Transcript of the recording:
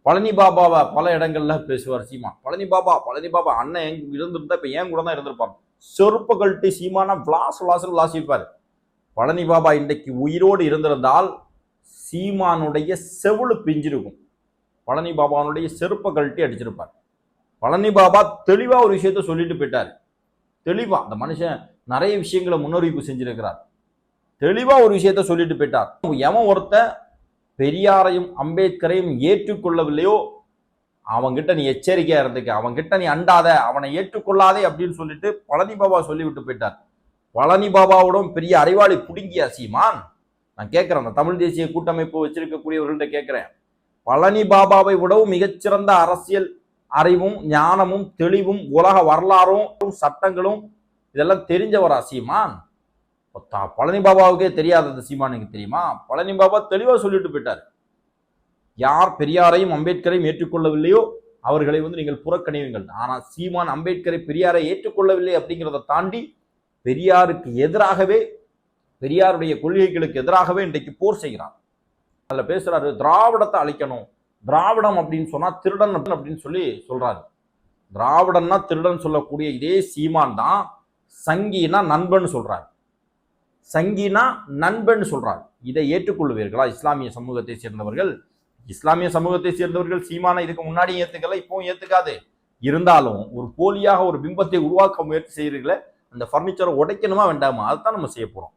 பழனி பாபாவை பல இடங்கள்ல பேசுவார் சீமான். பழனி பாபா அண்ணன் இருந்திருந்தா இப்ப ஏன் கூட தான் இருந்திருப்பாங்க. செருப்பு கழட்டி சீமானா விளாசிருப்பாரு. பழனி பாபா இன்றைக்கு உயிரோடு இருந்திருந்தால் சீமானுடைய செவுளு பிஞ்சிருக்கும். பழனி பாபாவுடைய செருப்பை கழட்டி அடிச்சிருப்பார். பழனி பாபா தெளிவா ஒரு விஷயத்த சொல்லிட்டு போயிட்டாரு. தெளிவா அந்த மனுஷன் நிறைய விஷயங்களை முன்னறிவிப்பு செஞ்சிருக்கிறார். தெளிவா ஒரு விஷயத்த சொல்லிட்டு போயிட்டார். எவன் ஒருத்த பெரியாரையும் அம்பேத்கரையும் ஏற்றுக்கொள்ளவில்லையோ அவன்கிட்ட நீ எச்சரிக்கையா இருந்துக்க, அவன்கிட்ட நீ அண்டாத, அவனை ஏற்றுக்கொள்ளாதே அப்படின்னு சொல்லிட்டு பழனி பாபா சொல்லிவிட்டு போயிட்டார். பழனி பாபாவோடும் பெரிய அறிவாளி புடுங்கியா சீமான்? நான் கேட்கிறேன், அந்த தமிழ் தேசிய கூட்டமைப்பு வச்சிருக்கக்கூடியவர்கள்ட்ட கேட்கிறேன், பழனி பாபாவை விடவும் மிகச்சிறந்த அரசியல் அறிவும் ஞானமும் தெளிவும் உலக வரலாறும் சட்டங்களும் இதெல்லாம் தெரிஞ்சவரா சீமான்? பழனி பாபாவுக்கே தெரியாதது சீமானுக்கு தெரியுமா? பழனி பாபா தெளிவா சொல்லிட்டு போயிட்டார். யார் பெரியாரையும் அம்பேத்கரையும் ஏற்றுக்கொள்ளவில்லையோ அவர்களை நீங்கள் புறக்கணிவீங்கள். ஆனா சீமான் அம்பேத்கரை பெரியாரை ஏற்றுக்கொள்ளவில்லை அப்படிங்கிறத தாண்டி பெரியாருக்கு எதிராகவே, பெரியாருடைய கொள்கைகளுக்கு எதிராகவே இன்றைக்கு போர் செய்கிறார். அதுல பேசுறாரு, திராவிடத்தை அழிக்கணும், திராவிடம் அப்படின்னு சொன்னா திருடன் அப்படின்னு சொல்லி சொல்றாரு. திராவிடன்னா திருடன் சொல்லக்கூடிய இதே சீமான் தான் சங்கினா நண்பன் சொல்றாரு. சங்கினா நண்பன் சொல்றாரு. இதை ஏற்றுக்கொள்வீர்களா இஸ்லாமிய சமூகத்தை சேர்ந்தவர்கள்? இஸ்லாமிய சமூகத்தை சேர்ந்தவர்கள் சீமானை இதுக்கு முன்னாடி ஏத்துக்கல, இப்பவும் ஏத்துக்காது. இருந்தாலும் ஒரு போலியாக ஒரு பிம்பத்தை உருவாக்க முயற்சி செய்கிறீர்களே, அந்த பர்னிச்சரை உடைக்கணுமா வேண்டாமா? அதுதான் நம்ம செய்ய போறோம்.